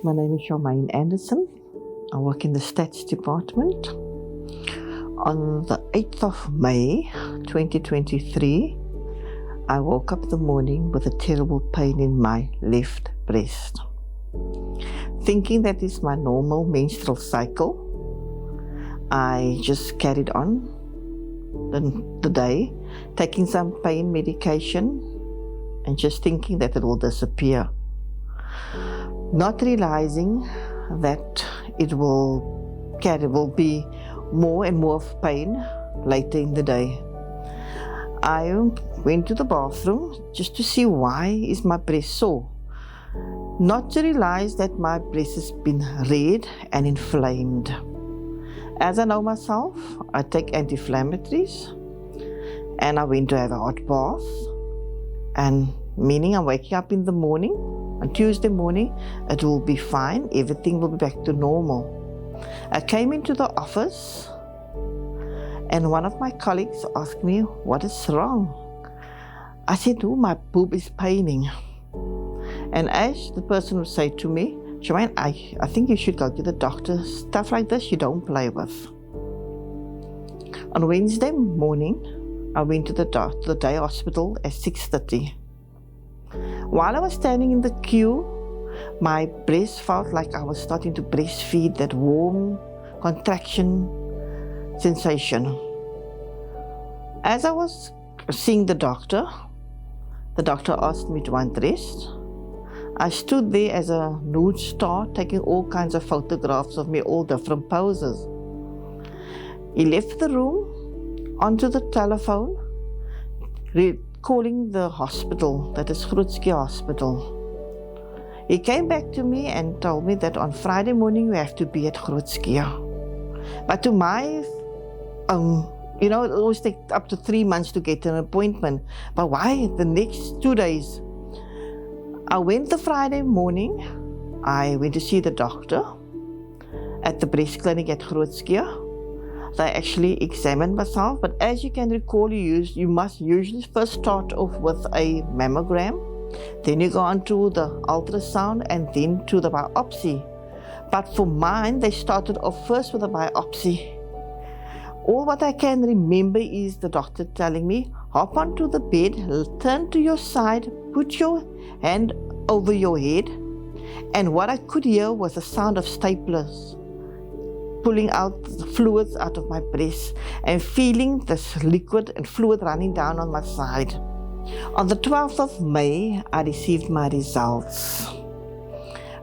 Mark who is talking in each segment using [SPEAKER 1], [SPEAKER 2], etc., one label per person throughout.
[SPEAKER 1] My name is Charmaine Anderson. I work in the stats department. On the 8th of May 2023, I woke up in the morning with a terrible pain in my left breast. Thinking that is my normal menstrual cycle, I just carried on the day, taking some pain medication and just thinking that it will disappear. Not realizing that it will be more and more of pain later in the day. I went to the bathroom just to see why is my breast sore. Not to realize that my breast has been red and inflamed. As I know myself, I take anti-inflammatories and I went to have a hot bath, and meaning I'm waking up in the morning. On Tuesday morning, it will be fine. Everything will be back to normal. I came into the office and one of my colleagues asked me, what is wrong? I said, oh, my boob is paining. And as the person would say to me, Charmaine, I think you should go to the doctor. Stuff like this you don't play with. On Wednesday morning, I went to the day hospital at 6:30. While I was standing in the queue, my breast felt like I was starting to breastfeed, that warm contraction sensation. As I was seeing the doctor asked me to undress. I stood there as a nude star, taking all kinds of photographs of me, all different poses. He left the room, onto the telephone, calling the hospital, that is Grootski Hospital. He came back to me and told me that on Friday morning you have to be at Grootski. But to my, it always takes up to 3 months to get an appointment. But why the next 2 days? I went the Friday morning. I went to see the doctor at the breast clinic at Grootski. They actually examined myself, but as you can recall, you must usually first start off with a mammogram, then you go on to the ultrasound and then to the biopsy. But for mine, they started off first with a biopsy. All what I can remember is the doctor telling me, hop onto the bed, turn to your side, put your hand over your head, and what I could hear was the sound of staplers pulling out fluids out of my breast and feeling this liquid and fluid running down on my side. On the 12th of May, I received my results.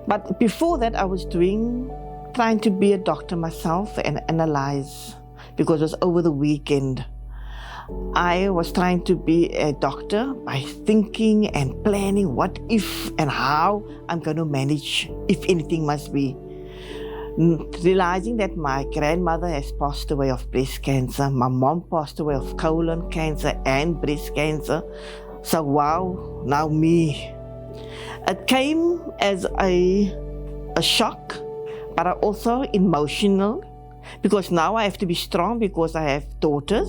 [SPEAKER 1] But before that, I was trying to be a doctor myself and analyze, because it was over the weekend. I was trying to be a doctor by thinking and planning what if and how I'm going to manage, if anything must be. Realizing that my grandmother has passed away of breast cancer, my mom passed away of colon cancer and breast cancer. So wow, now me. It came as a shock, but also emotional, because now I have to be strong because I have daughters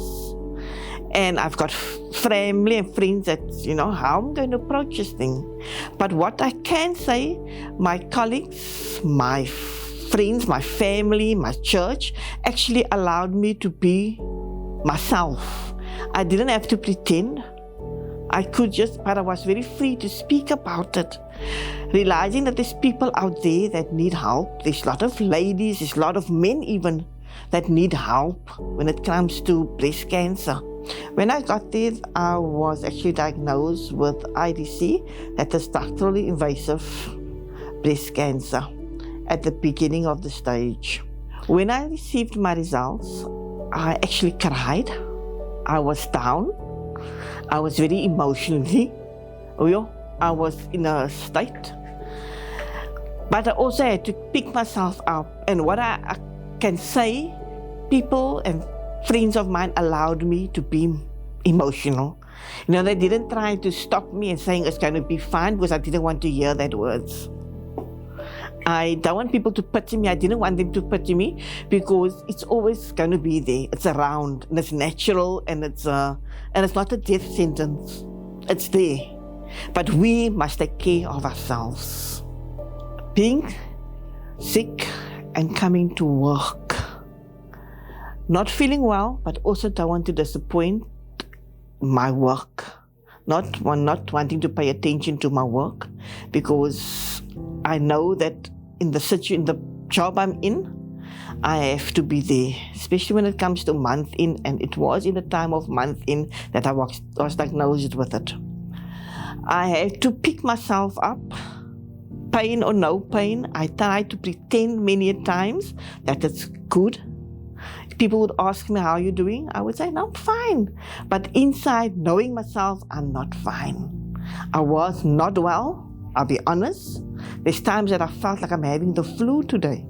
[SPEAKER 1] and I've got family and friends that, how I'm going to approach this thing. But what I can say, my colleagues, my friends, my family, my church actually allowed me to be myself. I didn't have to pretend. But I was very free to speak about it. Realizing that there's people out there that need help. There's a lot of ladies, there's a lot of men even that need help when it comes to breast cancer. When I got there, I was actually diagnosed with IDC, that is ductally invasive breast cancer, at the beginning of the stage. When I received my results, I actually cried. I was down. I was very emotionally. I was in a state. But I also had to pick myself up. And what I can say, people and friends of mine allowed me to be emotional. They didn't try to stop me and saying it's going to be fine, because I didn't want to hear that words. I don't want people to pity me. I didn't want them to pity me, because it's always going to be there. It's around and it's natural, and it's not a death sentence. It's there. But we must take care of ourselves. Being sick and coming to work. Not feeling well, but also don't want to disappoint my work. Not wanting to pay attention to my work, because I know that in the job I'm in, I have to be there, especially when it comes to month in, and it was in the time of month in that I was diagnosed with it. I had to pick myself up, pain or no pain. I tried to pretend many times that it's good. People would ask me, how are you doing? I would say, no, I'm fine. But inside, knowing myself, I'm not fine. I was not well, I'll be honest. There's times that I felt like I'm having the flu today.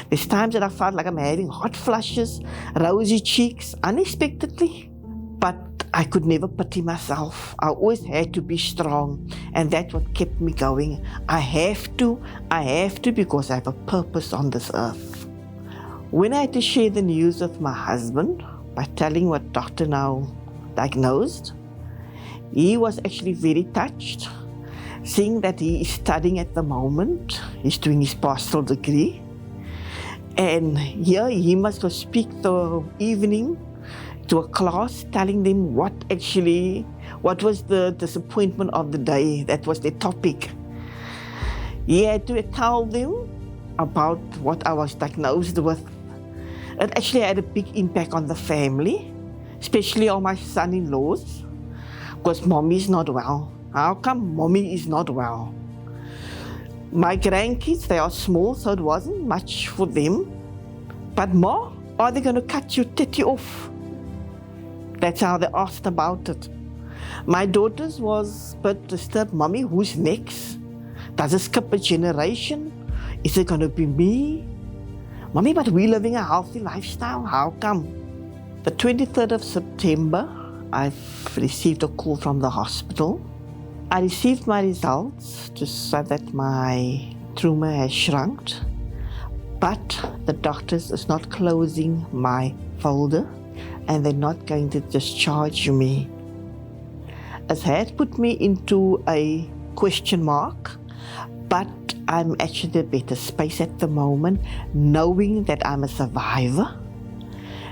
[SPEAKER 1] There's times that I felt like I'm having hot flushes, rosy cheeks, unexpectedly. But I could never pity myself. I always had to be strong, and that's what kept me going. I have to because I have a purpose on this earth. When I had to share the news with my husband by telling what doctor now diagnosed, he was actually very touched, seeing that he is studying at the moment. He's doing his pastoral degree. And here he must go speak the evening to a class, telling them what was the disappointment of the day. That was the topic. He had to tell them about what I was diagnosed with. It actually had a big impact on the family, especially on my son-in-laws, because mommy is not well. How come mommy is not well? My grandkids, they are small, so it wasn't much for them. But Ma, are they going to cut your titty off? That's how they asked about it. My daughters was a bit disturbed. Mommy, who's next? Does it skip a generation? Is it going to be me? Mommy, but we're living a healthy lifestyle. How come? The 23rd of September, I've received a call from the hospital. I received my results to say that my tumor has shrunk, but the doctors is not closing my folder and they're not going to discharge me. It has put me into a question mark, but I'm actually in a better space at the moment, knowing that I'm a survivor,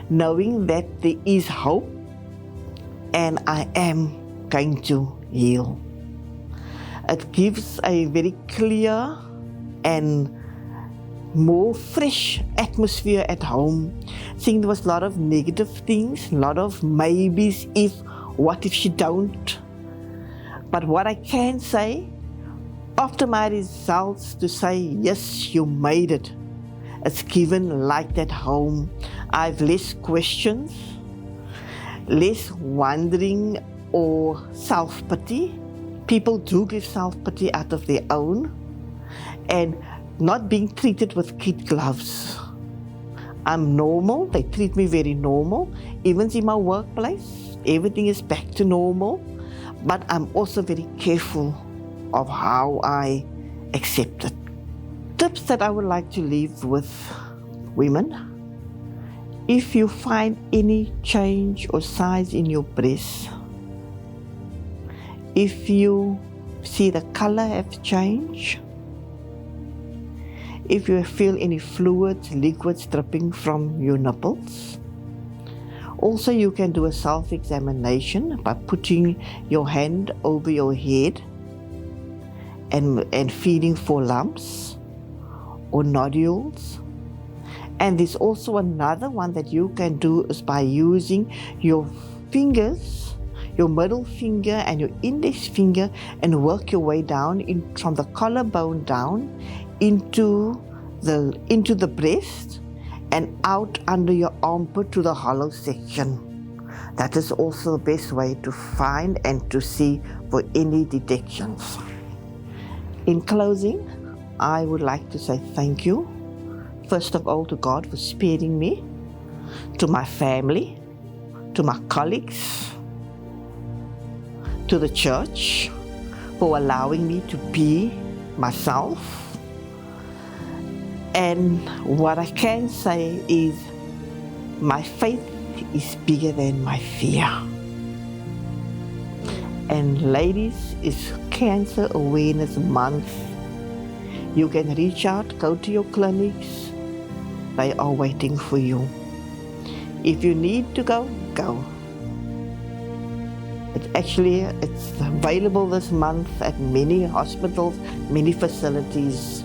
[SPEAKER 1] knowing that there is hope, and I am going to heal. It gives a very clear and more fresh atmosphere at home. Seeing there was a lot of negative things, a lot of maybes, if, what if she don't. But what I can say, after my results, to say, yes, you made it. It's given light at home. I have less questions, less wondering or self-pity. People do give self-pity out of their own, and not being treated with kid gloves. I'm normal. They treat me very normal. Even in my workplace, everything is back to normal. But I'm also very careful of how I accept it. Tips that I would like to leave with women. If you find any change or size in your breast, if you see the color have changed, if you feel any fluids, liquids dripping from your nipples. Also, you can do a self-examination by putting your hand over your head and feeling for lumps or nodules. And there's also another one that you can do is by using your fingers, your middle finger and your index finger, and work your way down from the collarbone down into the breast and out under your armpit to the hollow section. That is also the best way to find and to see for any detections. In closing, I would like to say thank you, first of all, to God for sparing me, to my family, to my colleagues, to the church for allowing me to be myself. And what I can say is my faith is bigger than my fear. And ladies, it's Cancer Awareness Month. You can reach out, go to your clinics. They are waiting for you. If you need to go, go. It's available this month at many hospitals, many facilities.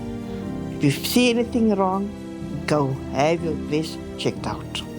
[SPEAKER 1] If you see anything wrong, go have your breast checked out.